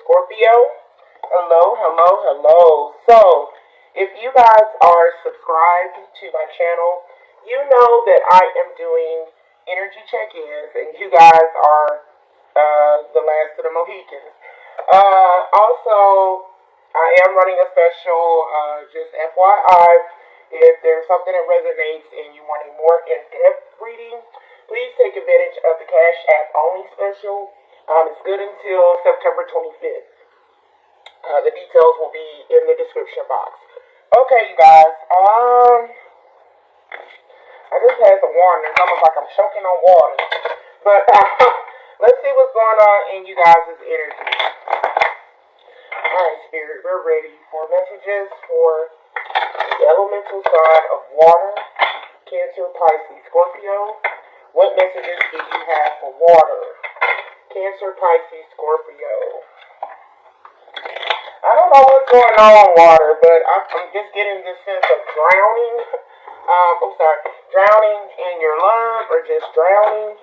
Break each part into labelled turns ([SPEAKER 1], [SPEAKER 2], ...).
[SPEAKER 1] Scorpio. Hello. So, if you guys are subscribed to my channel, you know that I am doing energy check-ins, and you guys are the last of the Mohicans. Also, I am running a special, just FYI, if there's something that resonates and you want a more in-depth reading, please take advantage of the Cash App Only special. It's good until September 25th. The details will be in the description box. Okay, you guys. I just had some water. It's almost like I'm choking on water. But let's see what's going on in you guys' energy. Alright, Spirit, we're ready for messages for the elemental side of water, Cancer, Pisces, Scorpio. What messages do you have for water? Cancer, Pisces, Scorpio. I don't know what's going on, water, but I'm just getting this sense of drowning. Drowning in your love, or just drowning.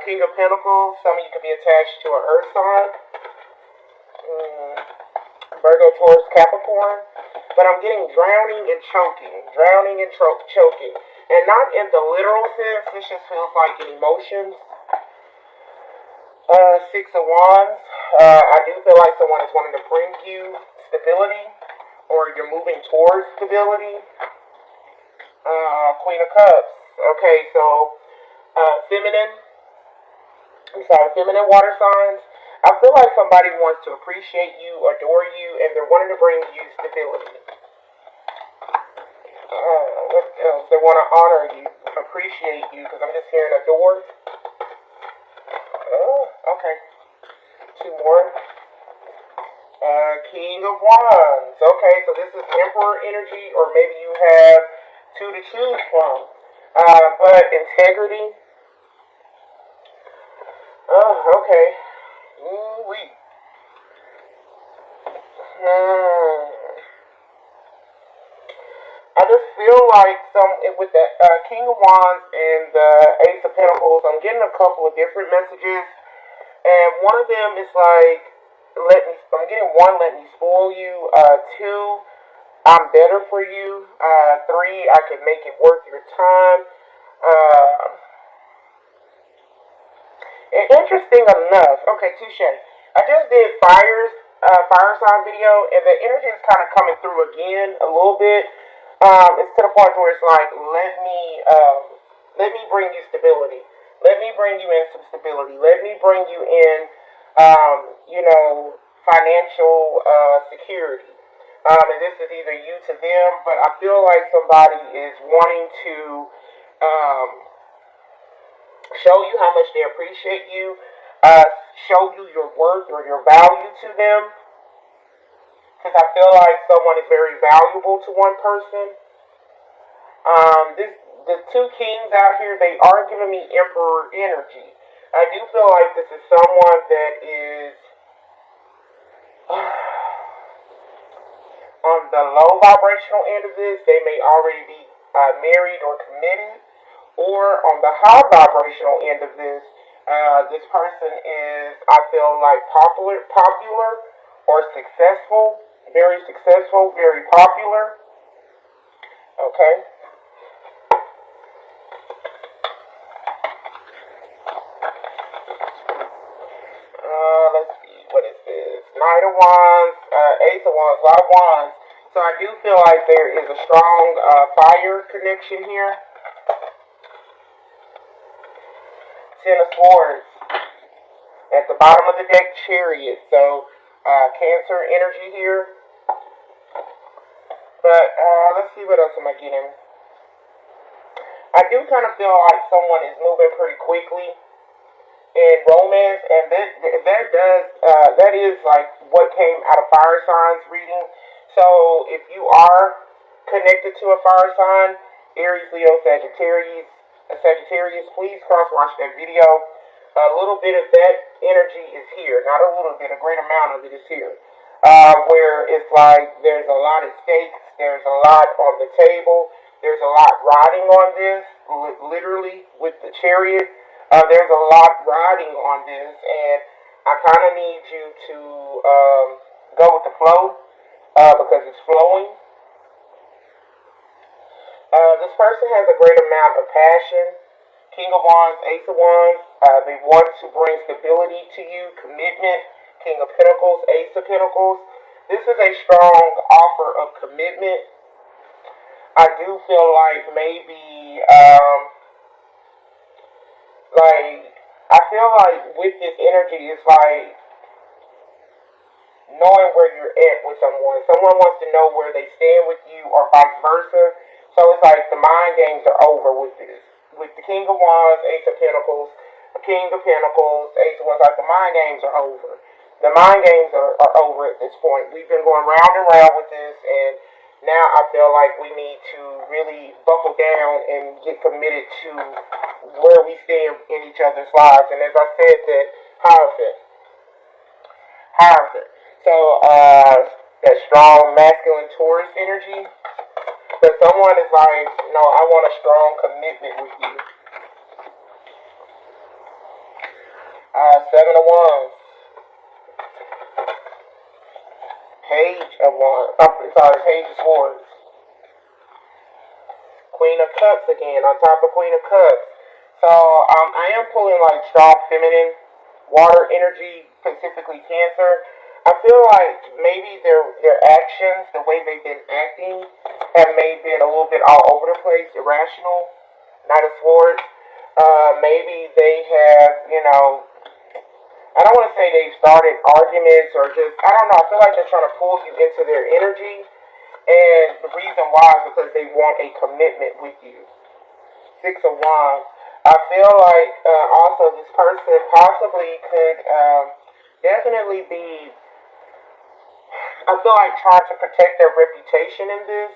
[SPEAKER 1] King of Pentacles. Some of you could be attached to an earth sign. Virgo, Taurus, Capricorn. But I'm getting drowning and choking. Drowning and choking. And not in the literal sense. This just feels like an emotions. Six of Wands. I do feel like someone is wanting to bring you stability, or you're moving towards stability. Queen of Cups. Okay, so feminine water signs. I feel like somebody wants to appreciate you, adore you, and they're wanting to bring you stability. What else? They want to honor you, appreciate you, because I'm just hearing adore. Okay. Two more. King of Wands. Okay, so this is Emperor energy, or maybe you have two to choose from. But integrity. Okay. Ooh-wee. I just feel like with the King of Wands and the Ace of Pentacles, I'm getting a couple of different messages. And one of them is like, I'm getting one, let me spoil you. Two, I'm better for you. Three, I can make it worth your time. And interesting enough, okay, touche. I just did fire sign video, and the energy is kind of coming through again a little bit. It's to the point where it's like, let me bring you stability. Let me bring you in some stability. Let me bring you in, financial security. And this is either you to them, but I feel like somebody is wanting to show you how much they appreciate you, show you your worth or your value to them. Because I feel like someone is very valuable to one person. The two kings out here, they are giving me Emperor energy. I do feel like this is someone that is on the low vibrational end of this. They may already be married or committed. Or on the high vibrational end of this, this person is, I feel like, popular or successful. Very successful, very popular. Okay. Let's see, what is this? Knight of Wands, Ace of Wands, a lot of Wands. So I do feel like there is a strong fire connection here. Ten of Swords. At the bottom of the deck, Chariot. So, Cancer energy here. But, let's see what else am I getting. I do kind of feel like someone is moving pretty quickly in romance, and that is like what came out of fire signs reading. So if you are connected to a fire sign, Aries, Leo, Sagittarius, please cross-watch that video. A little bit of that energy is here. Not a little bit, a great amount of it is here. Where it's like there's a lot at stake, there's a lot on the table, there's a lot riding on this, literally with the Chariot. There's a lot riding on this, and I kind of need you to go with the flow because it's flowing. This person has a great amount of passion. King of Wands, Ace of Wands. They want to bring stability to you, commitment. King of Pentacles, Ace of Pentacles. This is a strong offer of commitment. I do feel like maybe, I feel like with this energy, it's like knowing where you're at with someone. Someone wants to know where they stand with you or vice versa. So it's like the mind games are over with this. With the King of Wands, Ace of Pentacles, the King of Pentacles, Ace of Wands, like the mind games are over. The mind games are over at this point. We've been going round and round with this, and now I feel like we need to really buckle down and get committed to where we stand in each other's lives. And as I said, that Hierophant. So that strong masculine Taurus energy. But someone is like, no, I want a strong commitment with you. Seven of Wands. Page of Wands. Page of Swords. Queen of Cups again, on top of Queen of Cups. So I am pulling like strong feminine water energy, specifically Cancer. I feel like maybe their actions, the way they've been acting, have maybe been a little bit all over the place, irrational. Knight of Swords. Maybe they have, I don't want to say they've started arguments or just, I don't know. I feel like they're trying to pull you into their energy. And the reason why is because they want a commitment with you. Six of Wands. I feel like also this person possibly could definitely be, I feel like trying to protect their reputation in this.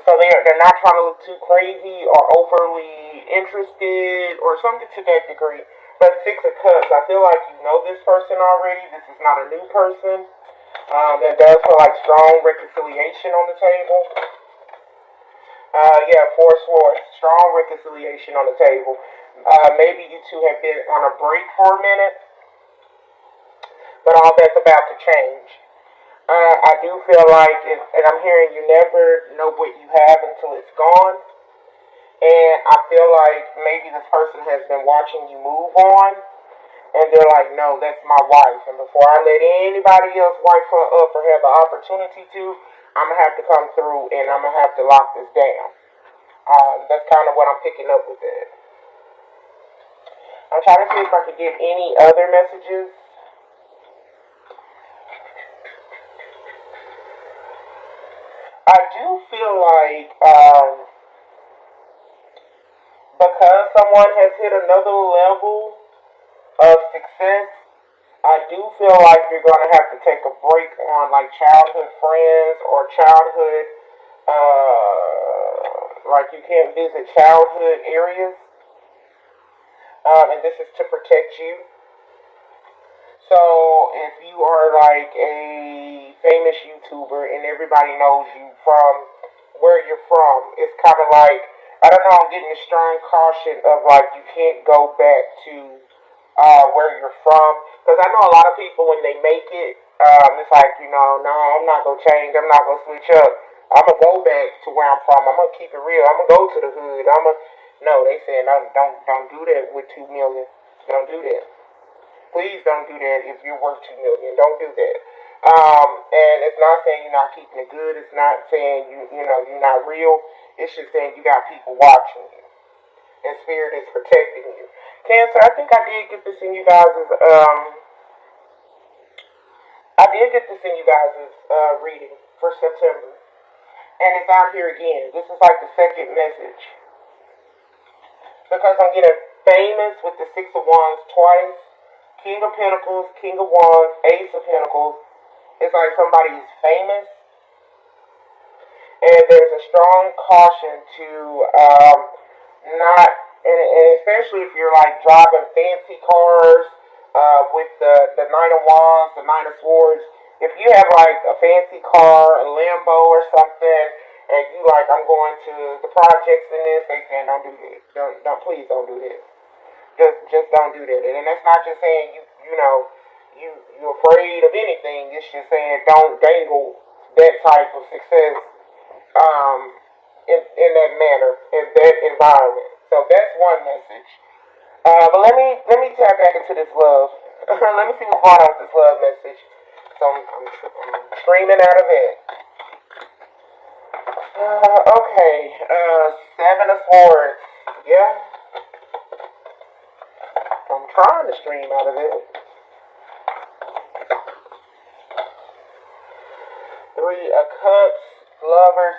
[SPEAKER 1] So they're not trying to look too crazy or overly interested or something to that degree. But Six of Cups, I feel like you know this person already. This is not a new person. There does feel like strong reconciliation on the table. Four Swords. Strong reconciliation on the table. Maybe you two have been on a break for a minute. But all that's about to change. I do feel like, and I'm hearing you never know what you have until it's gone. And I feel like maybe this person has been watching you move on. And they're like, no, that's my wife. And before I let anybody else wife her up or have the opportunity to, I'm going to have to come through and I'm going to have to lock this down. That's kind of what I'm picking up with it. I'm trying to see if I could get any other messages. I do feel like because someone has hit another level of success, I do feel like you're going to have to take a break on like childhood friends or childhood, like you can't visit childhood areas, and this is to protect you. So if you are like a famous YouTuber and everybody knows you from where you're from, it's kind of like, I don't know, I'm getting a strong caution of like you can't go back to where you're from. Because I know a lot of people when they make it, it's like, no, I'm not going to change. I'm not going to switch up. I'm going to go back to where I'm from. I'm going to keep it real. I'm going to go to the hood. No, they said, no, don't do that with $2 million. Don't do that. Please don't do that if you're worth $2 million. Don't do that. And it's not saying you're not keeping it good. It's not saying you're not real. It's just saying you got people watching you. And spirit is protecting you. Cancer, I think I did get this in you guys' reading for September. And it's out here again. This is like the second message. Because I'm getting famous with the Six of Wands twice. King of Pentacles, King of Wands, Ace of Pentacles. It's like somebody's famous. And there's a strong caution to not, and especially if you're like driving fancy cars with the Knight of Wands, the Knight of Swords. If you have like a fancy car, a Lambo or something, and you like, I'm going to the projects in this, they saying don't do that. Please don't do that. Just don't do that. And that's not just saying you know, you're afraid of anything. It's just saying don't dangle that type of success in that manner, in that environment. So that's one message. But let me tap back into this love. Let me see what's going on with this love message. So I'm streaming out of it. Okay. Seven of Swords. Yeah. I'm trying to stream out of it. Three of Cups. Lovers.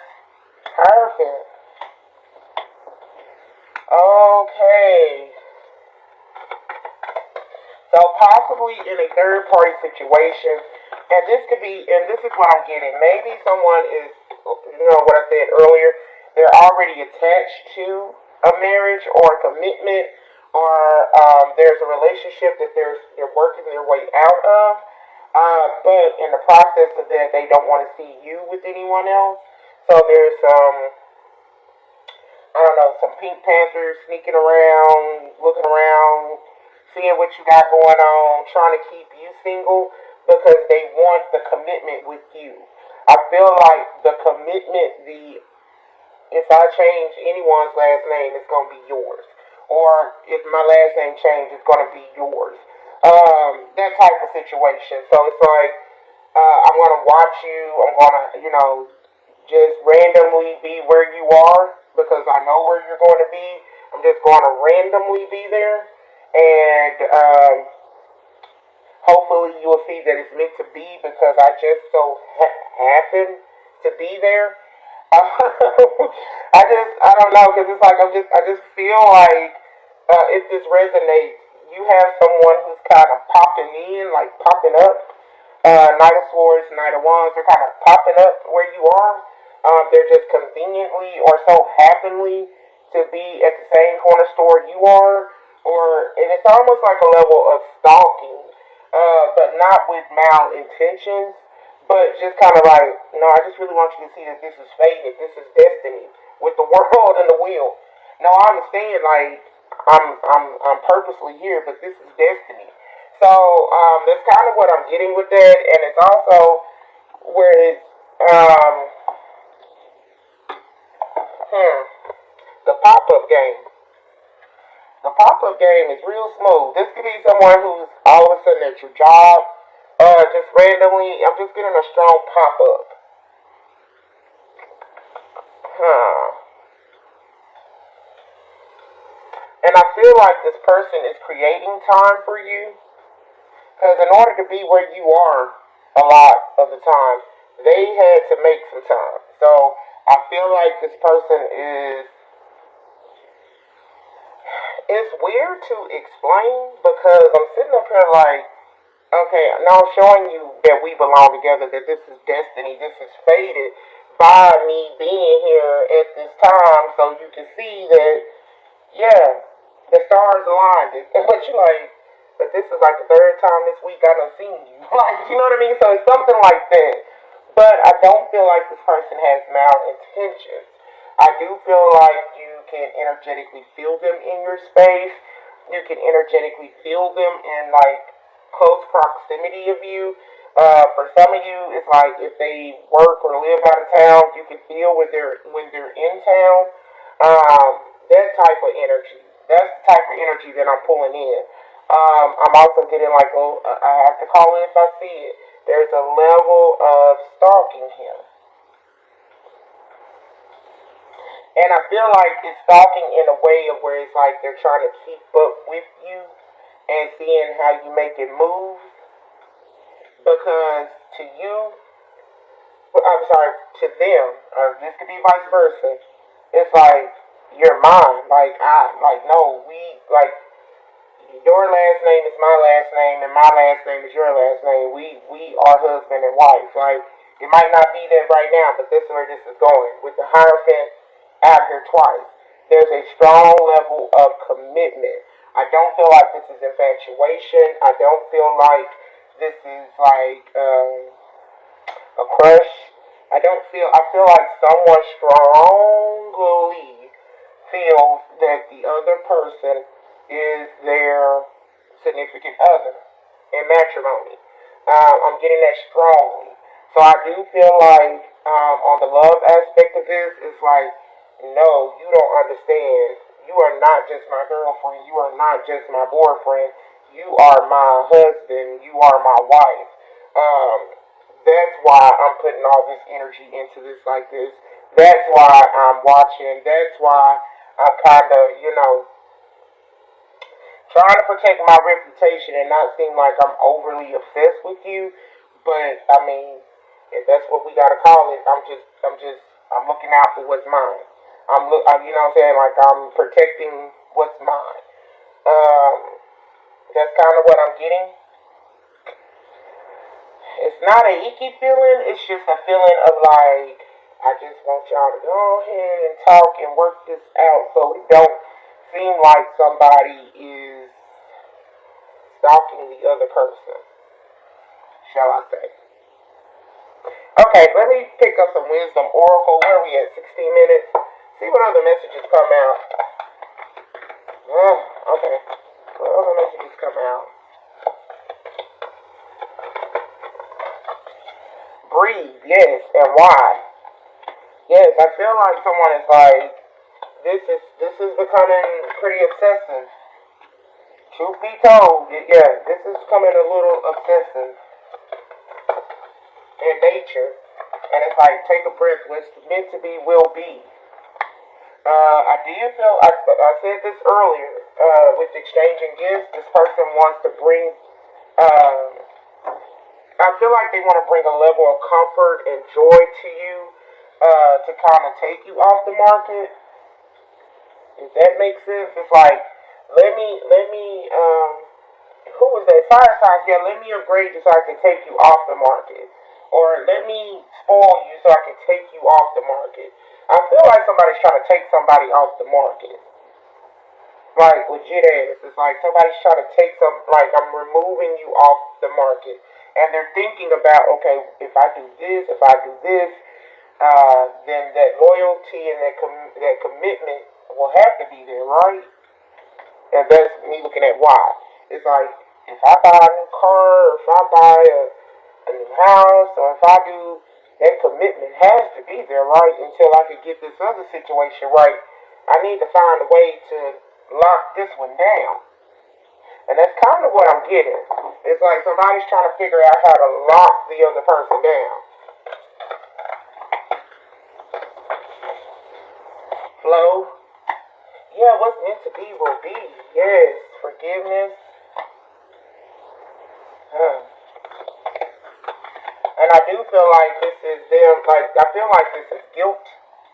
[SPEAKER 1] Hierophant. Okay. So possibly in a third party situation, and this is what I'm getting. Maybe someone is, what I said earlier, they're already attached to a marriage or a commitment, or there's a relationship that they're working their way out of, but in the process of that, they don't want to see you with anyone else. So there's some Pink Panthers sneaking around, looking around, seeing what you got going on, trying to keep you single because they want the commitment with you. I feel like the commitment, if I change anyone's last name, it's going to be yours. Or if my last name changes, it's going to be yours. That type of situation. So it's like, I'm going to watch you. I'm going to, just randomly be where you are because I know where you're going to be. I'm just going to randomly be there. And hopefully you will see that it's meant to be because I just so happen to be there. I don't know because it's like I just feel like if this resonates, you have someone who's kind of popping in, like popping up. Knight of Swords, Knight of Wands, they're kind of popping up where you are. They're just conveniently or so happenly to be at the same corner store you are. And it's almost like a level of stalking, but not with malintentions, but just kind of like, no, I just really want you to see that this is fate, that this is destiny, with the world and the wheel. No, I understand, like, I'm purposely here, but this is destiny. So, that's kind of what I'm getting with that, and it's also where it's, the pop-up game. The pop-up game is real smooth. This could be someone who's all of a sudden at your job, just randomly. I'm just getting a strong pop-up. And I feel like this person is creating time for you. Because in order to be where you are a lot of the time, they had to make some time. So I feel like this person is... It's weird to explain because I'm sitting up here like, okay, now I'm showing you that we belong together, that this is destiny, this is fated by me being here at this time, so you can see that, yeah, the stars aligned. But you're like, but this is like the third time this week I done seen you. Like, you know what I mean? So it's something like that. But I don't feel like this person has malintentions. I do feel like you can energetically feel them in your space. You can energetically feel them in like close proximity of you. For some of you, it's like if they work or live out of town, you can feel when they're in town. That type of energy. That's the type of energy that I'm pulling in. I'm also getting like, I have to call it if I see it. There's a level of stalking him. And I feel like it's stalking in a way of where it's like they're trying to keep up with you and seeing how you make it move. Because to you, I'm sorry, to them, or this could be vice versa, it's like, you're mine. Your last name is my last name, and my last name is your last name. We are husband and wife. Like, it might not be that right now, but this is where this is going. With the Hierophant out here twice, there's a strong level of commitment. I don't feel like this is infatuation. I don't feel like this is like a crush. I feel like someone strongly feels that the other person is their significant other. in matrimony. I'm getting that strongly. So I do feel like on the love aspect of this, it's like, no, you don't understand. You are not just my girlfriend. You are not just my boyfriend. You are my husband. You are my wife. Um, that's why I'm putting all this energy into this like this. That's why I'm watching. That's why I'm kind of, trying to protect my reputation and not seem like I'm overly obsessed with you. But I mean, if that's what we gotta call it, I'm looking out for what's mine. You know what I'm saying? Like I'm protecting what's mine. Um, that's kind of what I'm getting. It's not a icky feeling. It's just a feeling of like I just want y'all to go ahead and talk and work this out, so it don't seem like somebody is stalking the other person, shall I say. Okay, let me pick up some wisdom oracle. Where are we at? 16 minutes. See what other messages come out. Okay. What other messages come out? Breathe, yes, and why? Yes, I feel like someone is like, this is becoming pretty obsessive. Truth be told, yeah, this is becoming a little obsessive in nature. And it's like, take a breath. What's meant to be will be. I did feel, I said this earlier, with exchanging gifts, this person wants to bring, I feel like they want to bring a level of comfort and joy to you, to kind of take you off the market. If that makes sense, it's like, let me, who was that? Fire signs, yeah, let me upgrade you so I can take you off the market. Or let me spoil you so I can take you off the market. I feel like somebody's trying to take somebody off the market. Like, legit ass. It's like somebody's trying to take like, I'm removing you off the market. And they're thinking about, okay, if I do this, then that loyalty and that commitment will have to be there, right? And that's me looking at why. It's like, if I buy a new car, or if I buy a new house, or if I do, that commitment has to be there, right? Until I can get this other situation right, I need to find a way to lock this one down. And that's kind of what I'm getting. It's like somebody's trying to figure out how to lock the other person down. Flow. Yeah, what's meant to be will be. Yes, forgiveness. And I do feel like this is them, like, I feel like this is guilt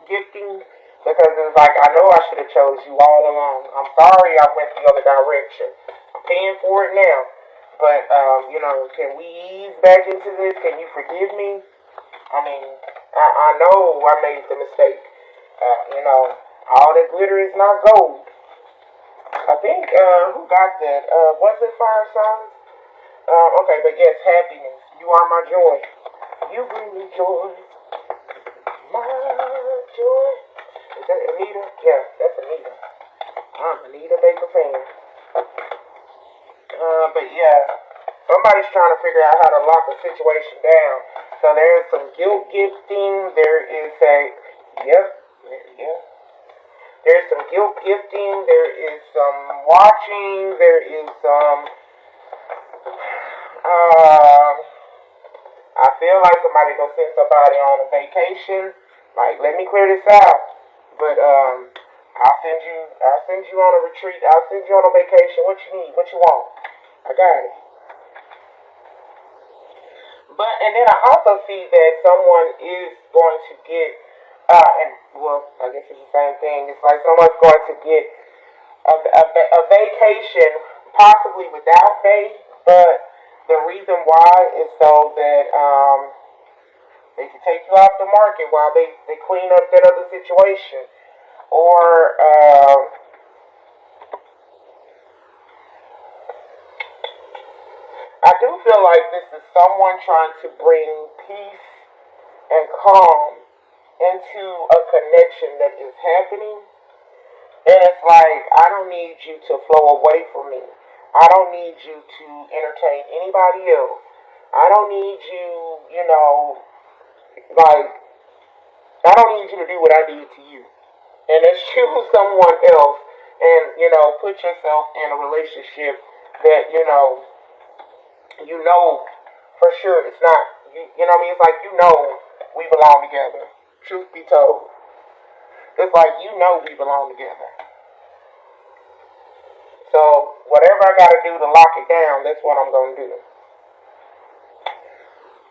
[SPEAKER 1] gifting, because it's like, I know I should have chose you all along. I'm sorry I went the other direction. I'm paying for it now. But, can we ease back into this? Can you forgive me? I mean, I know I made the mistake. All that glitter is not gold. I think, who got that? Was it Fire Signs? Okay, but yes, happiness. You are my joy. You bring me joy. My joy. Is that Anita? Yeah, that's Anita. I'm Anita Baker fan. But yeah, somebody's trying to figure out how to lock a situation down. So there's some guilt gifting. There is There's some guilt gifting. There is some watching. There is some. I feel like somebody gonna send somebody on a vacation. Like, let me clear this out. But I'll send you on a retreat. I'll send you on a vacation. What you need? What you want? I got it. And then I also see that someone is going to get, I guess it's the same thing. It's like someone's going to get a vacation, possibly without pay, but the reason why is so that they can take you off the market while they clean up that other situation. Or I do feel like this is someone trying to bring peace and calm into a connection that is happening. And it's like, I don't need you to flow away from me. I don't need you to entertain anybody else. I don't need you, like, I don't need you to do what I did to you. And then choose someone else and, put yourself in a relationship that, for sure it's not, you know what I mean? It's like, we belong together. Truth be told. It's like, we belong together. So, whatever I gotta do to lock it down, that's what I'm gonna do.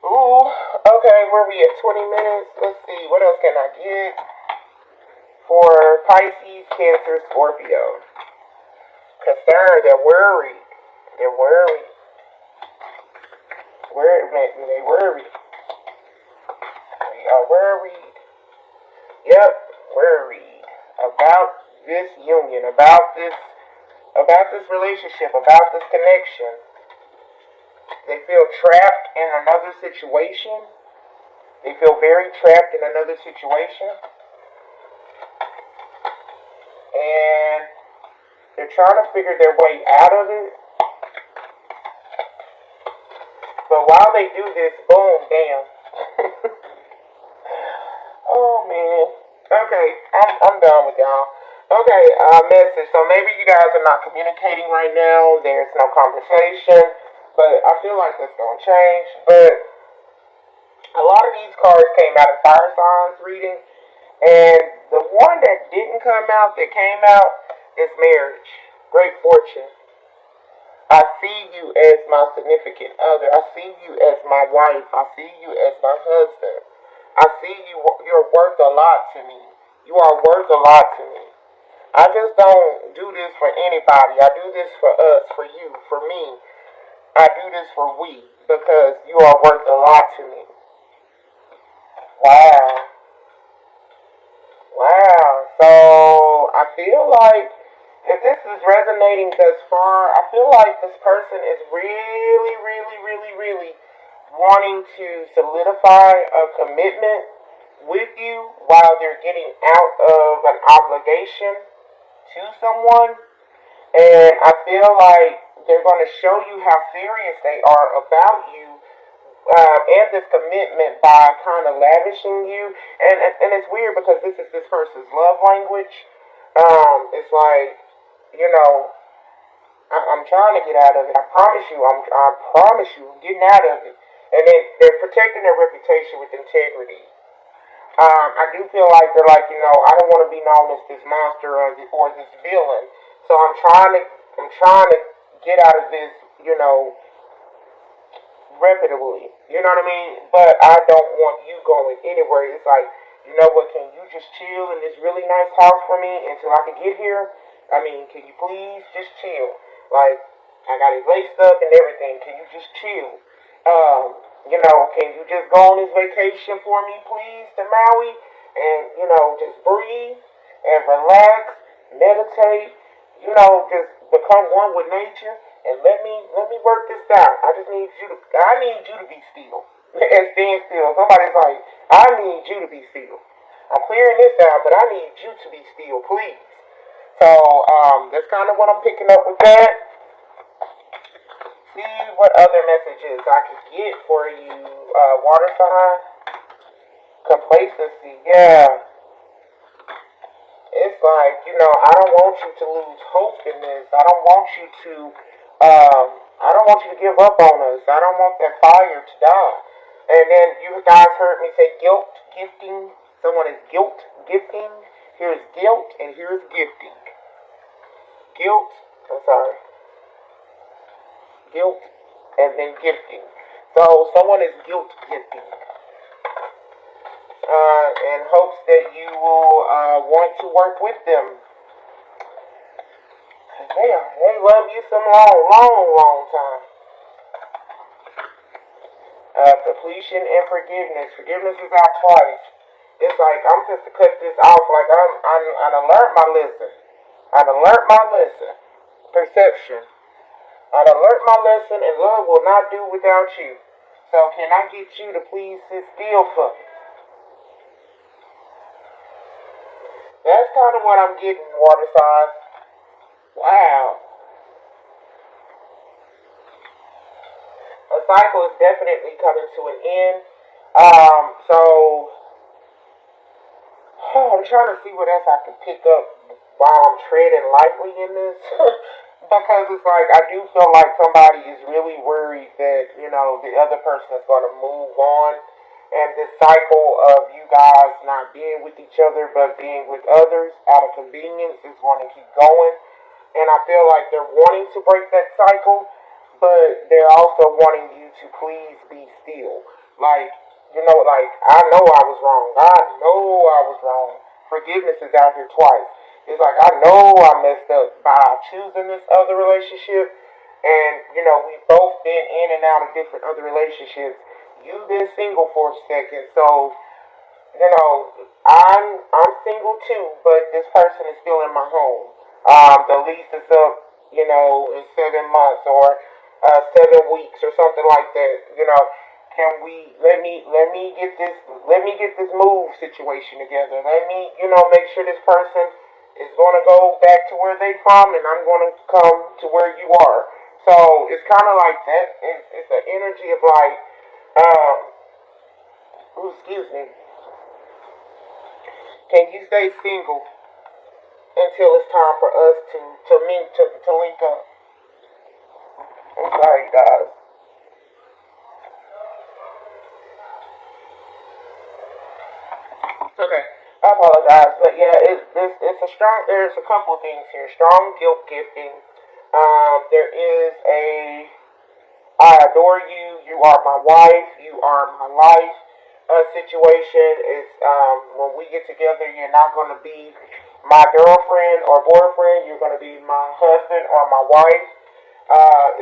[SPEAKER 1] Ooh, okay, where we at? 20 minutes? Let's see, what else can I get? For Pisces, Cancer, Scorpio. Concerned, they're worried. They're worried. They worried. They are worried. Yep, worried about this union, about this relationship, about this connection. They feel trapped in another situation. They feel very trapped in another situation. And they're trying to figure their way out of it. But while they do this, boom, damn. Oh, man. Okay, I'm done with y'all. Okay, message. So maybe you guys are not communicating right now. There's no conversation. But I feel like that's going to change. But a lot of these cards came out of fire signs reading. And the one that didn't come out, that came out, is marriage. Great fortune. I see you as my significant other. I see you as my wife. I see you as my husband. I see you're worth a lot to me. You are worth a lot to me. I just don't do this for anybody. I do this for us, for you, for me. I do this for we, because you are worth a lot to me. Wow. Wow. So I feel like if this is resonating thus far, I feel like this person is really, really, really, really wanting to solidify a commitment with you while they're getting out of an obligation to someone. And I feel like they're going to show you how serious they are about you and this commitment by kind of lavishing you. And it's weird because this is this person's love language. It's like, I'm trying to get out of it. I promise you, I'm getting out of it. And they're protecting their reputation with integrity. I do feel like they're like, I don't want to be known as this monster or this villain. So I'm trying to get out of this, reputably. You know what I mean? But I don't want you going anywhere. It's like, you know what, can you just chill in this really nice house for me until I can get here? I mean, can you please just chill? Like, I got it laced up and everything. Can you just chill? Can you just go on this vacation for me, please, to Maui? And, just breathe and relax, meditate, just become one with nature and let me work this out. I need you to be still. And stand still. Somebody's like, I need you to be still. I'm clearing this out, but I need you to be still, please. So, that's kind of what I'm picking up with that. See what other messages I could get for you, water sign. Complacency, yeah. It's like, I don't want you to lose hope in this. I don't want you to give up on us. I don't want that fire to die. And then you guys heard me say guilt gifting. Someone is guilt gifting. Here's guilt and here's gifting. Guilt and then gifting. So someone is guilt gifting. In hopes that you will want to work with them. They love you some long time. Completion and forgiveness. Forgiveness is out twice. It's like I'm just to cut this off. Like I done learned my lesson. Perception. I done learned my lesson, and love will not do without you. So can I get you to please sit still for me? That's kind of what I'm getting, water signs. Wow. cycle is definitely coming to an end. So I'm trying to see what else I can pick up while I'm treading lightly in this. Because it's like, I do feel like somebody is really worried that, the other person is going to move on. And this cycle of you guys not being with each other, but being with others out of convenience is going to keep going. And I feel like they're wanting to break that cycle, but they're also wanting you to please be still. Like, I know I was wrong. I know I was wrong. Forgiveness is out here twice. It's like, I know I messed up by choosing this other relationship. And, we've both been in and out of different other relationships. You've been single for a second. So, I'm single too, but this person is still in my home. The lease is up, in 7 months or 7 weeks or something like that. Can we let me get this move situation together. Let me, make sure this person is gonna go back to where they from and I'm gonna come to where you are. So it's kinda like that. It's an energy of like, excuse me. Can you stay single until it's time for us to link up? I'm sorry guys. Okay, I apologize, but yeah, it's a strong. There's a couple of things here. Strong guilt gifting. There is a I adore you. You are my wife. You are my life. Situation is when we get together, you're not going to be my girlfriend or boyfriend. You're going to be my husband or my wife.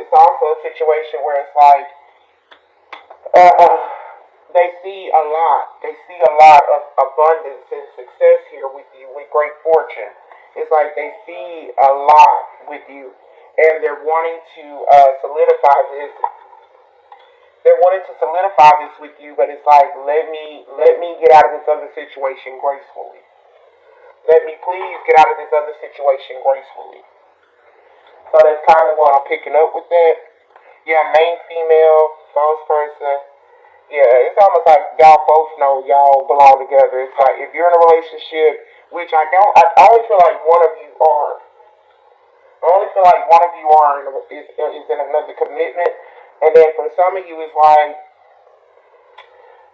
[SPEAKER 1] It's also a situation where it's like uh, they see a lot. They see a lot of abundance and success here with you, with great fortune. It's like they see a lot with you, and they're wanting to solidify this. They're wanting to solidify this with you, but it's like let me get out of this other situation gracefully. Let me please get out of this other situation gracefully. So that's kind of what I'm picking up with that. Yeah, main female, false person. Yeah, it's almost like y'all both know y'all belong together. It's like if you're in a relationship, which I don't, I only feel like one of you are. I only feel like one of you are is in another commitment, and then for some of you, it's like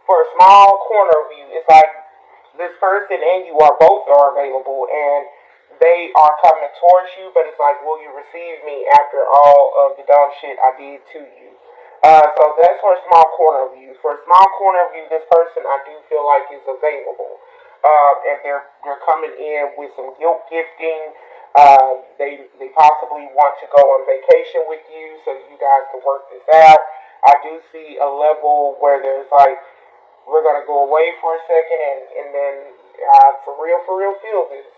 [SPEAKER 1] for a small corner of you, it's like this person and you are both are available, and they are coming towards you, but it's like, will you receive me after all of the dumb shit I did to you? So that's for a small corner of you. For a small corner of you, this person I do feel like is available, and they're coming in with some guilt gifting. They possibly want to go on vacation with you, so you guys can work this out. I do see a level where there's like we're gonna go away for a second, and then for real feel this.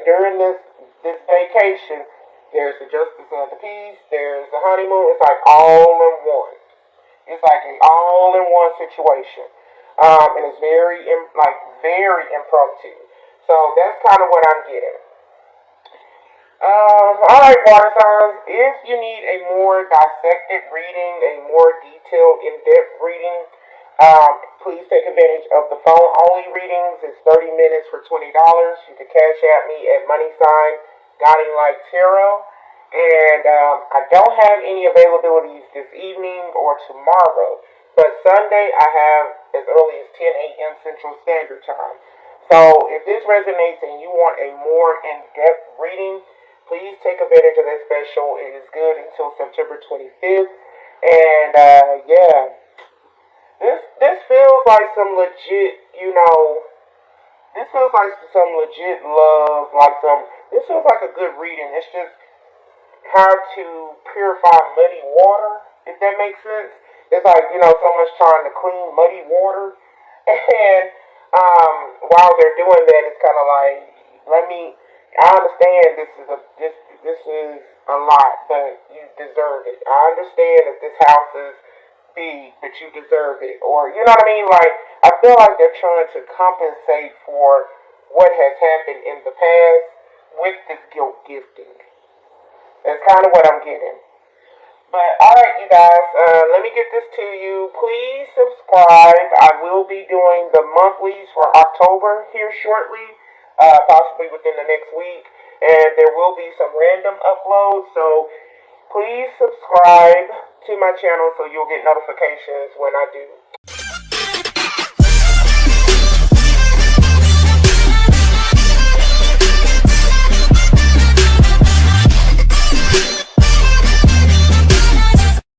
[SPEAKER 1] During this vacation, there's the justice of the peace, there's the honeymoon. It's like all in one. It's like an all in one situation, and it's very impromptu. So that's kind of what I'm getting. Alright, water signs. If you need a more dissected reading, a more detailed, in-depth reading, please take advantage of the phone-only readings. It's 30 minutes for $20. You can cash at me at money sign guiding light tarot. And I don't have any availabilities this evening or tomorrow, but Sunday I have as early as 10 a.m. Central Standard Time. So if this resonates and you want a more in-depth reading, please take advantage of that special. It is good until September 25th. And yeah, this feels like some legit, this feels like some legit love, this feels like a good reading. It's just how to purify muddy water, if that makes sense. It's like, someone's trying to clean muddy water. And while they're doing that, it's kind of like, I understand this is a lot, but you deserve it. I understand that this house is big, but you deserve it. Or, you know what I mean? Like, I feel like they're trying to compensate for what has happened in the past with this guilt gifting. That's kind of what I'm getting. But alright, you guys, let me get this to you. Please subscribe. I will be doing the monthlies for October here shortly, possibly within the next week. And there will be some random uploads. So please subscribe to my channel so you'll get notifications when I do.